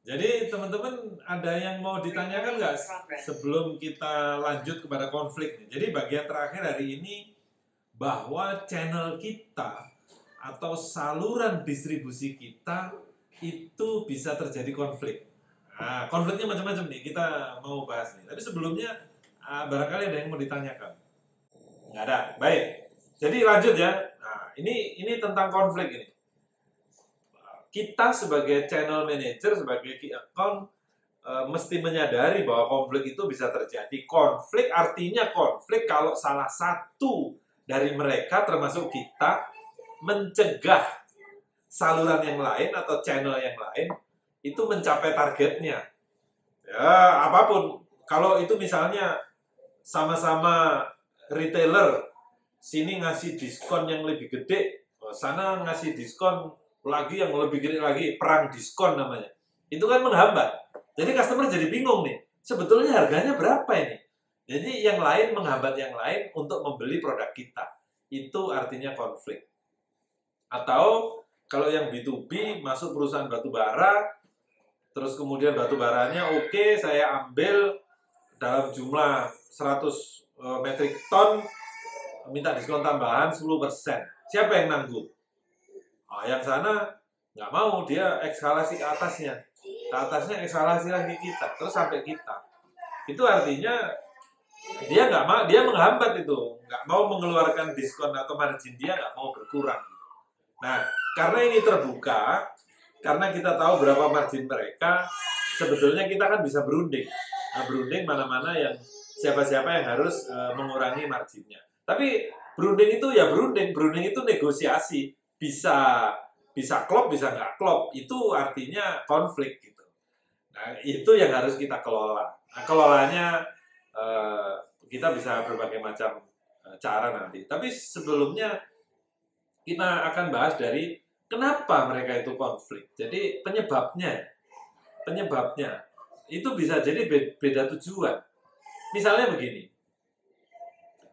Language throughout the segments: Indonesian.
Jadi teman-teman ada yang mau ditanyakan nggak sebelum kita lanjut kepada konflik nih? Jadi bagian terakhir hari ini bahwa channel kita atau saluran distribusi kita itu bisa terjadi konflik. Nah, konfliknya macam-macam nih, kita mau bahas nih. Tapi sebelumnya barangkali ada yang mau ditanyakan. Nggak ada. Baik. Jadi lanjut ya. Nah, ini tentang konflik ini. Kita sebagai channel manager, sebagai key account mesti menyadari bahwa konflik itu bisa terjadi. Konflik artinya konflik kalau salah satu dari mereka termasuk kita mencegah saluran yang lain atau channel yang lain itu mencapai targetnya. Ya, apapun. Kalau itu misalnya sama-sama retailer, sini ngasih diskon yang lebih gede, sana ngasih diskon lagi yang lebih gede lagi, perang diskon namanya. Itu kan menghambat. Jadi customer jadi bingung nih, sebetulnya harganya berapa ini? Jadi yang lain menghambat yang lain untuk membeli produk kita. Itu artinya konflik. Atau kalau yang B2B masuk perusahaan batu bara, terus kemudian batu baranya oke, saya ambil dalam jumlah 100 metrik ton, minta diskon tambahan 10%. Siapa yang nanggung? Oh, yang sana nggak mau, dia ekskalasi ke atasnya. Ke atasnya ekskalasi lagi kita, terus sampai kita. Itu artinya dia nggak mau, dia menghambat itu, nggak mau mengeluarkan diskon atau margin dia nggak mau berkurang. Nah, karena ini terbuka, karena kita tahu berapa margin mereka, sebetulnya kita kan bisa berunding. Nah, berunding mana-mana yang siapa-siapa yang harus mengurangi marginnya. Tapi berunding itu ya berunding itu negosiasi, bisa klop, bisa nggak klop. Itu artinya konflik gitu. Nah, itu yang harus kita kelola. Nah, kelolanya kita bisa berbagai macam cara nanti. Tapi sebelumnya kita akan bahas dari kenapa mereka itu konflik. Jadi penyebabnya itu bisa jadi beda tujuan. Misalnya begini,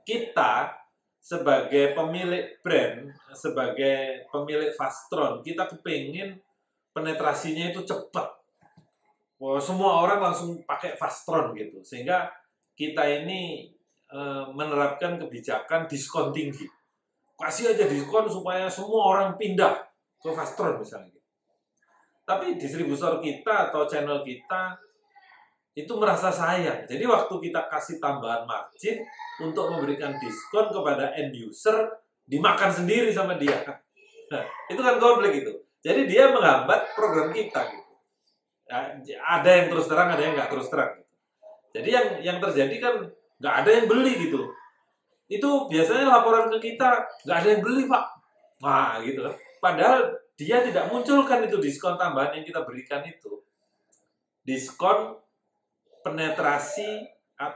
kita sebagai pemilik brand, sebagai pemilik Fastron, kita kepingin penetrasinya itu cepat. Wah, semua orang langsung pakai Fastron gitu, sehingga kita ini menerapkan kebijakan diskon tinggi. Kasih aja diskon supaya semua orang pindah ke Fastron misalnya. Tapi distributor kita atau channel kita itu merasa sayang. Jadi waktu kita kasih tambahan margin untuk memberikan diskon kepada end user, dimakan sendiri sama dia. Nah, itu kan konflik itu. Jadi dia menghambat program kita gitu. Nah, ada yang terus terang, ada yang nggak terus terang. Jadi yang terjadi kan nggak ada yang beli gitu. Itu biasanya laporan ke kita, nggak ada yang beli pak. Nah gitu kan. Padahal dia tidak munculkan itu diskon tambahan yang kita berikan itu. Diskon penetrasi,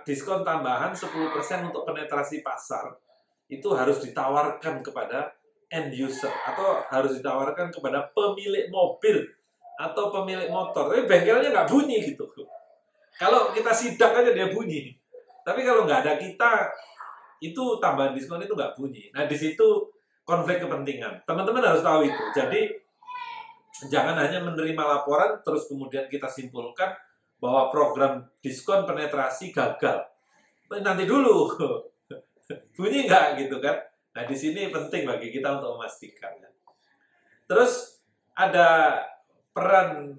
diskon tambahan 10% untuk penetrasi pasar. Itu harus ditawarkan kepada end user. Atau harus ditawarkan kepada pemilik mobil atau pemilik motor. Tapi bengkelnya nggak bunyi gitu. Kalau kita sidak aja dia bunyi. Tapi kalau nggak ada kita, itu tambahan diskon itu nggak bunyi. Nah, di situ konflik kepentingan. Teman-teman harus tahu itu. Jadi, jangan hanya menerima laporan, terus kemudian kita simpulkan bahwa program diskon penetrasi gagal. Nanti dulu, bunyi nggak gitu kan? Nah, di sini penting bagi kita untuk memastikan. Terus, ada peran,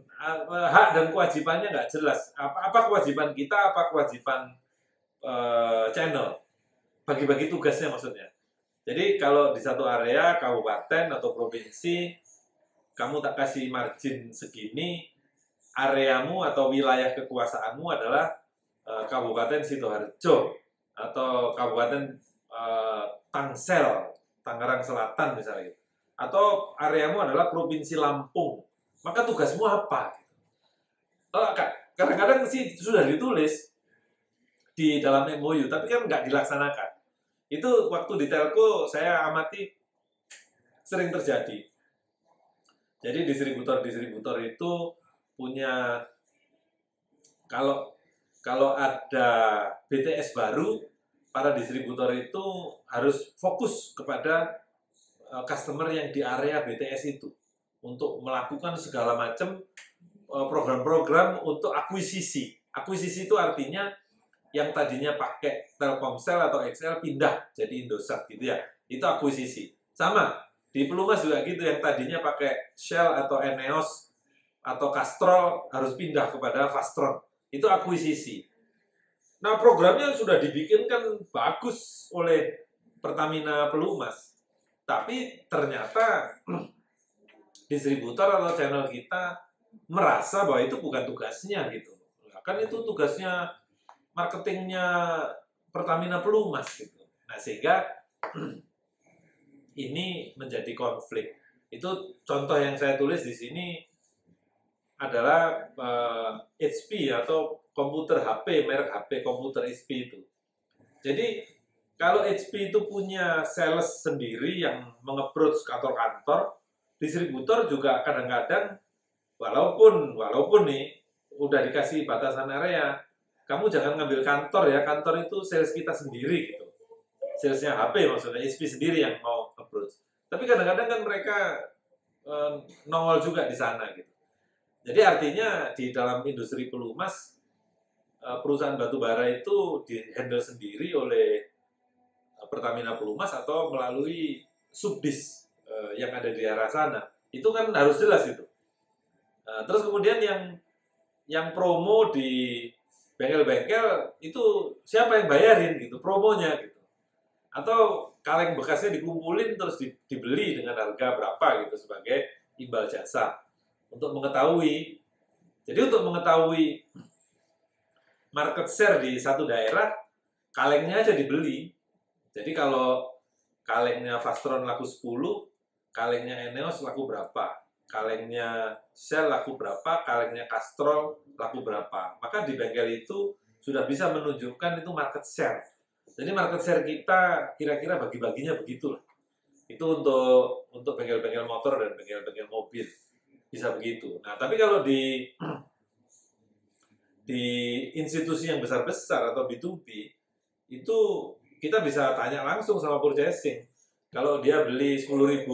hak dan kewajibannya nggak jelas. Apa kewajiban kita, apa kewajiban channel? Bagi-bagi tugasnya maksudnya. Jadi kalau di satu area, kabupaten atau provinsi, kamu tak kasih margin segini, areamu atau wilayah kekuasaanmu adalah Kabupaten Sidoarjo atau Kabupaten Tangsel, Tangerang Selatan misalnya. Atau areamu adalah Provinsi Lampung. Maka tugasmu apa? Kadang-kadang sih sudah ditulis di dalam MOU, tapi kan nggak dilaksanakan. Itu waktu di telco saya amati sering terjadi. Jadi distributor itu punya, kalau ada BTS baru, para distributor itu harus fokus kepada customer yang di area BTS itu untuk melakukan segala macam program-program untuk akuisisi. Akuisisi itu artinya yang tadinya pakai Telkomsel atau XL pindah jadi Indosat gitu ya. Itu akuisisi. Sama, di Pelumas juga gitu, yang tadinya pakai Shell atau Eneos atau Castrol harus pindah kepada Fastron. Itu akuisisi. Nah, programnya sudah dibikinkan bagus oleh Pertamina Pelumas. Tapi ternyata distributor atau channel kita merasa bahwa itu bukan tugasnya gitu. Kan itu tugasnya marketingnya Pertamina Pelumas gitu. Nah, sehingga ini menjadi konflik. Itu contoh yang saya tulis di sini adalah HP atau komputer HP, merek HP komputer HP itu. Jadi kalau HP itu punya sales sendiri yang meng-approach kantor-kantor, distributor juga kadang-kadang walaupun nih udah dikasih batasan area, kamu jangan ngambil kantor ya, kantor itu sales kita sendiri gitu. Salesnya HP maksudnya, HP sendiri yang mau approach. Tapi kadang-kadang kan mereka nongol juga di sana gitu. Jadi artinya di dalam industri pelumas, perusahaan batubara itu di-handle sendiri oleh Pertamina Pelumas atau melalui subdis yang ada di arah sana. Itu kan harus jelas itu. Terus kemudian yang promo di bengkel-bengkel itu siapa yang bayarin gitu, promonya gitu. Atau kaleng bekasnya dikumpulin terus dibeli dengan harga berapa gitu sebagai imbal jasa. Untuk mengetahui, jadi untuk mengetahui market share di satu daerah, kalengnya aja dibeli. Jadi kalau kalengnya Fastron laku 10, kalengnya Eneos laku berapa, kalengnya Shell laku berapa, kalengnya Castrol laku berapa. Maka di bengkel itu sudah bisa menunjukkan itu market share. Jadi market share kita kira-kira bagi-baginya begitulah. Itu untuk bengkel-bengkel motor dan bengkel-bengkel mobil. Bisa begitu. Nah, tapi kalau di institusi yang besar-besar atau B2B, itu kita bisa tanya langsung sama purchasing. Kalau dia beli 10.000